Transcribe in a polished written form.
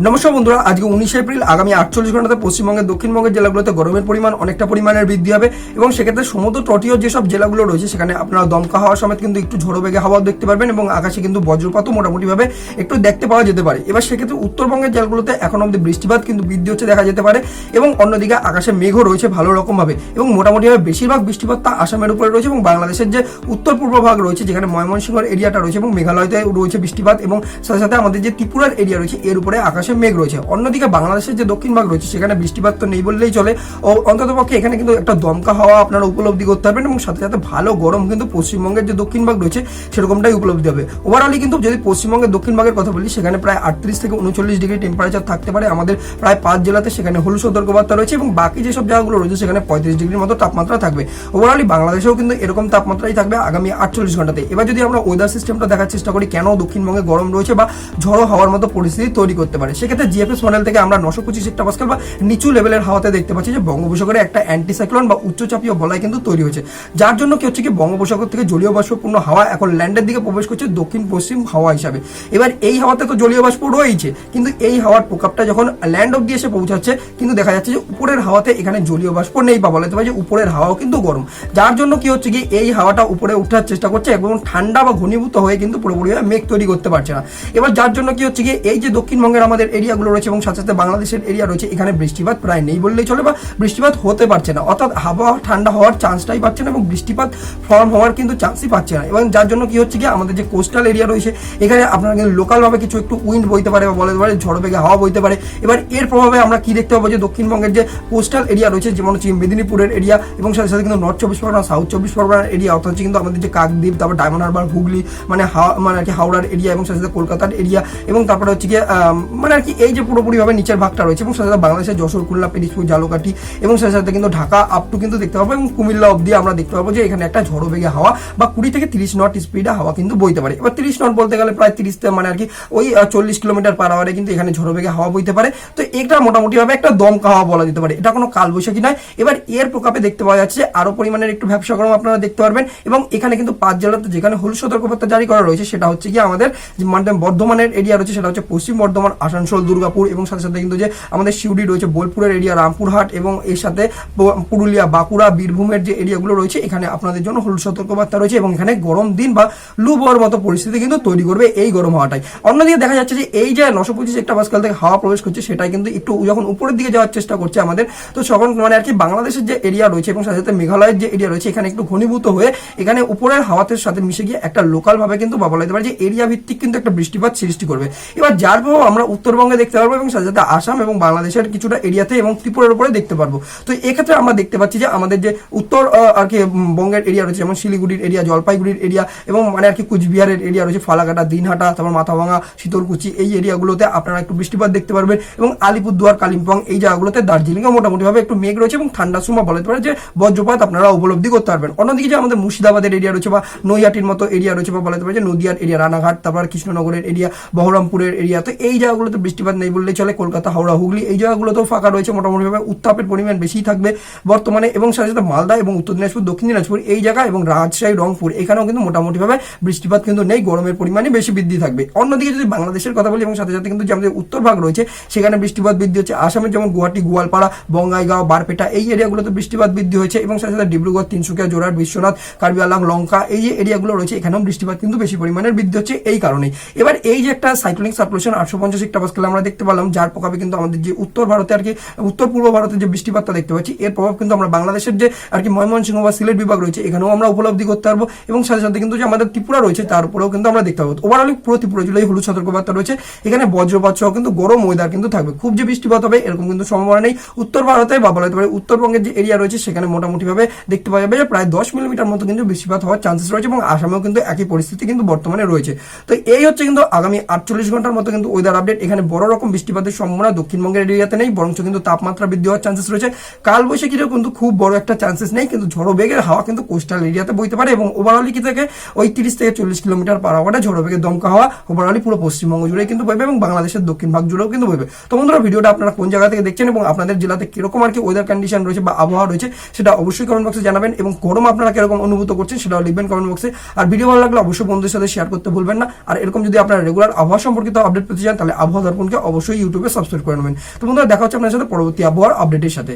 নমস্কার বন্ধুরা, আজকে 19 এপ্রিল আগামী 48 ঘন্টাতে পশ্চিমবঙ্গের দক্ষিণবঙ্গের জেলাগুলোতে গরমের পরিমাণ অনেকটা পরিমাণের বৃদ্ধি হবে এবং সেক্ষেত্রে সমুদ্র তটীয় যেসব জেলাগুলো রয়েছে সেখানে আপনারা দমকা হাওয়া সমেত কিন্তু একটু ঝোড়ো বেগে হাওয়া দেখতে পারবেন এবং আকাশে কিন্তু বজ্রপাতও মোটামুটিভাবে একটু দেখতে পাওয়া যেতে পারে। এবার সেক্ষেত্রে উত্তরবঙ্গের জেলাগুলোতে এখন অব্দি বৃষ্টিপাত কিন্তু বৃদ্ধি হচ্ছে দেখা যেতে পারে এবং অন্যদিকে আকাশে মেঘও রয়েছে ভালো রকমভাবে এবং মোটামুটিভাবে বেশিরভাগ বৃষ্টিপাত তা আসামের উপরে রয়েছে এবং বাংলাদেশের যে উত্তর পূর্ব ভাগ রয়েছে যেখানে ময়মনসিংহের এরিয়াটা রয়েছে এবং মেঘালয়তে রয়েছে বৃষ্টিপাত এবং সাথে সাথে আমাদের যে ত্রিপুরার এরিয়া রয়েছে এর উপরে আকাশে মেঘ রয়েছে। অন্যদিকে বাংলাদেশের যে দক্ষিণ ভাগ রয়েছে সেখানে বৃষ্টিপাত তো নেই বললেই চলে ও অন্ততপক্ষে এখানে কিন্তু একটা দমকা হাওয়া আপনারা উপলব্ধি করতে পারবেন এবং সাথে সাথে ভালো গরম কিন্তু পশ্চিমবঙ্গের যে দক্ষিণ ভাগ রয়েছে সেরকমটাই উপলব্ধি হবে। ওভারঅলি কিন্তু যদি পশ্চিমবঙ্গের দক্ষিণ ভাগের কথা বলি সেখানে প্রায় 38 থেকে 39 ডিগ্রি টেম্পারেচার থাকতে পারে। আমাদের প্রায় 5 জেলাতে সেখানে হলুদ সতর্কবার্তা রয়েছে এবং বাকি যেসব জায়গাগুলো রয়েছে সেখানে 35 ডিগ্রির মতো তাপমাত্রা থাকবে। ওভারঅলি বাংলাদেশেও কিন্তু এরকম তাপমাত্রাই থাকবে আগামী 48 ঘন্টাতে। এবার যদি আমরা ওয়েদার সিস্টেমটা দেখার চেষ্টা করি কেন দক্ষিণবঙ্গে গরম রয়েছে বা ঝড়ো হাওয়ার মতো পরিস্থিতি তৈরি করতে পারে, সেক্ষেত্রে জিএফএস মডেল থেকে আমরা 925 হেক্টোপাস্কাল বা নিচু লেভেলের হাওয়াতে দেখতে পাচ্ছি যে বঙ্গোপসাগরে একটা অ্যান্টিসাইক্লোন বা উচ্চচাপীয় বলয় কিন্তু তৈরি হয়েছে, যার জন্য কি হচ্ছে কি বঙ্গোপসাগর থেকে জলীয় বাষ্পপূর্ণ হাওয়া এখন ল্যান্ডের দিকে প্রবেশ করছে দক্ষিণ পশ্চিম হাওয়া হিসাবে। এবার এই হাওয়াতে তো জলীয় বাষ্প রয়েছে কিন্তু এই হাওয়ার প্রকোপটা যখন ল্যান্ড অব্দি এসে পৌঁছাচ্ছে কিন্তু দেখা যাচ্ছে যে উপরের হাওয়াতে এখানে জলীয় বাষ্প নেই বা বলতে পারে যে উপরের হাওয়াও কিন্তু গরম, যার জন্য কি হচ্ছে কি এই হাওয়াটা উপরে ওঠার চেষ্টা করছে এবং ঠান্ডা বা ঘনীভূত হয়ে কিন্তু পুরোপুরিভাবে মেঘ তৈরি করতে পারছে না। এবার যার জন্য কি হচ্ছে কি এই যে দক্ষিণবঙ্গের আমাদের এরিয়াগুলো রয়েছে এবং সাথে সাথে বাংলাদেশের এরিয়া রয়েছে এখানে বৃষ্টিপাত প্রায় নেই বললেই চলে বা বৃষ্টিপাত হতে পারছে না, অর্থাৎ আবহাওয়া ঠান্ডা হওয়ার চান্সটাই পাচ্ছে না এবং বৃষ্টিপাত ফর্ম হওয়ার কিন্তু চান্সই পাচ্ছে না। এবং যার জন্য কি হচ্ছে কি আমাদের যে কোস্টাল এরিয়া রয়েছে এখানে আপনারা কিন্তু লোকালভাবে কিছু একটু উইন্ড বইতে পারে বা বলতে পারে ঝড় বেগে হাওয়া বইতে পারে। এবার এর প্রভাবে আমরা কি দেখতে পাবো যে দক্ষিণবঙ্গের যে কোস্টাল এরিয়া রয়েছে যেমন হচ্ছে মেদিনীপুরের এরিয়া এবং সাথে সাথে কিন্তু নর্থ 24 পরগনা সাউথ 24 পরগনার এরিয়া অর্থাৎ হচ্ছে কিন্তু আমাদের যে কাকদ্বীপ তারপর ডায়মন্ড হারবার হুগলি মানে আর কি হাওড়ার এরিয়া এবং সাথে সাথে কলকাতার এরিয়া এবং তারপরে হচ্ছে গিয়ে মানে আর কি এই যে পুরোপুরিভাবে নিচের ভাগটা রয়েছে এবং সাথে সাথে বাংলাদেশের যশোর খুলনা পিরিজপুর ঝালকাঠি এবং সাথে সাথে কিন্তু ঢাকা আপ টু কিন্তু দেখতে পাবো এবং কুমিল্লা অব্দি আমরা দেখতে পাবো যে এখানে একটা ঝড়ো বেগে হাওয়া বা 20 থেকে 30 নট স্পিডে হাওয়া কিন্তু বইতে পারে। এবার 30 নট বলতে গেলে প্রায় 30 মানে আর কি ওই 40 কিলোমিটার পার আওয়ারে কিন্তু এখানে ঝড়ো বেগে হাওয়া বইতে পারে। তো এটা মোটামুটি ভাবে একটা দমকা হাওয়া বলা যেতে পারে, এটা কোনো কালবৈশাখী নয়। এবার এর প্রকোপে দেখতে পাওয়া যাচ্ছে আরো পরিমাণের একটু ব্যবসা গরম আপনারা দেখতে পারবেন এবং এখানে কিন্তু 5 জেলাতে যেখানে হলুদ সতর্কবার্তা জারি করা রয়েছে সেটা হচ্ছে কি আমাদের যে বর্ধমানের এরিয়া রয়েছে সেটা হচ্ছে পশ্চিম বর্ধমান আসানসোল দুর্গাপুর এবং সাথে সাথে কিন্তু যে আমাদের শিউড়ি রয়েছে বোলপুরের এরিয়া রামপুরহাট এবং এর সাথে পুরুলিয়া বাঁকুড়া বীরভূমের যে এরিয়াগুলো রয়েছে এখানে আপনাদের জন্য হলুদ সতর্কবার্তা রয়েছে এবং এখানে গরম দিন বা লু বওয়ার মতো পরিস্থিতি কিন্তু তৈরি করবে এই গরম হাওয়াটাই। অন্যদিকে দেখা যাচ্ছে যে এই যে 925 হেক্টোপাস্কাল থেকে হাওয়া প্রবেশ করছে সেটাই কিন্তু একটু যখন উপরের দিকে যাওয়ার চেষ্টা করছে আমাদের তো তখন মানে আর কি বাংলাদেশের যে এরিয়া রয়েছে এবং সাথে সাথে মেঘালয়ের যে এরিয়া রয়েছে এখানে একটু ঘনীভূত হয়ে এখানে উপরের হাওয়াতের সাথে মিশে গিয়ে একটা লোকাল ভাবে কিন্তু বলা যেতে পারে যে এরিয়া ভিত্তিক কিন্তু একটা বৃষ্টিপাত সৃষ্টি করবে। এবার যার প্রভাব আমরা উত্তরবঙ্গে দেখতে পারবো এবং সাথে সাথে আসাম এবং বাংলাদেশের কিছুটা এরিয়াতে এবং ত্রিপুরার উপরে দেখতে পারবো। তো এক্ষেত্রে আমরা দেখতে পাচ্ছি যে আমাদের যে উত্তর আর কি বঙ্গের এরিয়া রয়েছে যেমন শিলিগুড়ির এরিয়া জলপাইগুড়ির এরিয়া এবং মানে আর কি কুচবিহারের এরিয়া রয়েছে ফালাকাটা দিনহাটা তারপর মাথাভাঙা শীতলকুচি এই এরিয়াগুলোতে আপনারা একটু বৃষ্টিপাত দেখতে পারবেন এবং আলিপুরদুয়ার কালিম্পং এই জায়গাগুলোতে দার্জিলিংয়ে মোটামুটি ভাবে একটু মেঘ রয়েছে এবং ঠান্ডার সময় বলতে পারে যে বজ্রপাত আপনারা উপলব্ধি করতে পারবেন। অন্যদিকে যে আমাদের মুর্শিদাবাদের এরিয়া রয়েছে বা নৈহাটির মতো এরিয়া রয়েছে বা বলতে পারে যে নদিয়ার এরিয়া রানাঘাট তারপর কৃষ্ণনগরের এরিয়া বহরমপুরের এরিয়া তো এই জায়গাগুলোতে বৃষ্টিপাত নেই বললেই চলে। কলকাতা হাওড়া হুগলি এই জায়গাগুলোতেও ফাঁকা রয়েছে মোটামুটি ভাবে উত্তাপের পরিমাণ বেশি থাকবে বর্তমানে এবং সাথে সাথে মালদা এবং উত্তর দিনাজপুর দক্ষিণ দিনাজপুর এই জায়গা এবং রাজশাহী রংপুর এখানেও কিন্তু মোটামুটি ভাবে বৃষ্টিপাত কিন্তু নেই, গরমের পরিমাণে বেশি বৃদ্ধি থাকবে। অন্যদিকে যদি বাংলাদেশের কথা বলি এবং সাথে সাথে কিন্তু যে আমাদের উত্তর ভাগ রয়েছে সেখানে বৃষ্টিপাত বৃদ্ধি হচ্ছে। আসামের যেমন গুয়াহাটি গোয়ালপাড়া বঙ্গাইগাঁও বারপেটা এই এরিয়াগুলোতে বৃষ্টিপাত বৃদ্ধি হয়েছে এবং সাথে সাথে ডিব্রুগড় তিনসুকিয়া জোরহাট বিশ্বনাথ কার্বি আংলং লঙ্কা এই যে এরিয়াগুলো রয়েছে এখানেও বৃষ্টিপাত কিন্তু বেশি পরিমাণের বৃদ্ধি হচ্ছে এই কারণেই। এবার এই যে একটা সাইক্লোনিক সার্কুলেশন 850 হেক্টোপাস্কাল আমরা দেখতে পেলাম যার প্রভাবে কিন্তু আমাদের যে উত্তর ভারতে আর কি উত্তর পূর্ব ভারতের যে বৃষ্টিপাতটা দেখতে পাচ্ছি এর প্রভাব কিন্তু আমরা বাংলাদেশের যে আর কি ময়মনসিংহ বা সিলেট বিভাগ রয়েছে এখানেও আমরা উপলব্ধি করতে পারবো এবং সাথে সাথে কিন্তু যে আমাদের ত্রিপুরা রয়েছে তার উপরেও কিন্তু আমরা দেখতে পাবো। ওভারঅল পুরো ত্রিপুরা জেলায় হলুদ সতর্কবার্তা রয়েছে, এখানে বজ্রপাত সহ কিন্তু গরম ওয়েদার কিন্তু থাকবে, খুব যে বৃষ্টিপাত হবে এরকম কিন্তু সম্ভাবনা নেই। উত্তর ভারতে বা বলা যেতে পারে উত্তরবঙ্গের যে এরিয়া রয়েছে সেখানে মোটামুটি ভাবে দেখতে পাওয়া যাবে যে প্রায় 10 মিলিমিটার মতো কিন্তু বৃষ্টিপাত হওয়ার চান্সেস রয়েছে এবং আসামেও কিন্তু একই পরিস্থিতি কিন্তু বর্তমানে রয়েছে। তো এই হচ্ছে কিন্তু আগামী 48 ঘন্টার মতো কিন্তু ওয়েদার আপডেট। এখানে বড় রকম বৃষ্টিপাতের সম্ভাবনা দক্ষিণবঙ্গের এরিয়াতে নেই, বরঞ্চ কিন্তু তাপমাত্রা বৃদ্ধি হওয়ার চান্সেস রয়েছে। কালবৈশাখীরও কিন্তু খুব বড় একটা চান্সেস নেই, কিন্তু ঝড়ো বেগের হাওয়া কিন্তু কোস্টাল এরিয়াতে বইতে পারে এবং ওভারঅলি কি থেকে ওই 30 থেকে 40 কিলোমিটার পার আওয়ারে ঝড়ো বেগের দমকা হাওয়া ওভারঅলি পুরো পশ্চিমবঙ্গ জুড়ে কিন্তু বইবে এবং বাংলাদেশের দক্ষিণ ভাগ জুড়েও কিন্তু বইবে। তো বন্ধুরা ভিডিওটা আপনারা কোন জায়গা থেকে দেখছেন এবং আপনাদের জেলাতে কিরকম আর কি ওয়েদার কন্ডিশন রয়েছে বা আবহাওয়া রয়েছে সেটা অবশ্যই কমেন্ট বক্সে জানাবেন এবং গরম আপনারা কিরকম অনুভূত করছেন সেটাও লিখবেন কমেন্ট বক্সে। আর ভিডিও ভালো লাগলে অবশ্যই বন্ধুদের সাথে শেয়ার করতে ভুলবেন না। আর এরকম যদি আপনারা রেগুলার আবহাওয়া সম্পর্কিত আপডেট পেতে চান তাহলে আবহাওয়া দর্পণকে অবশ্যই ইউটিউবে সাবস্ক্রাইব করে নেবেন। তো বন্ধুরা দেখা হচ্ছে আপনার সাথে পরবর্তী আবহাওয়ার আপডেটের সাথে।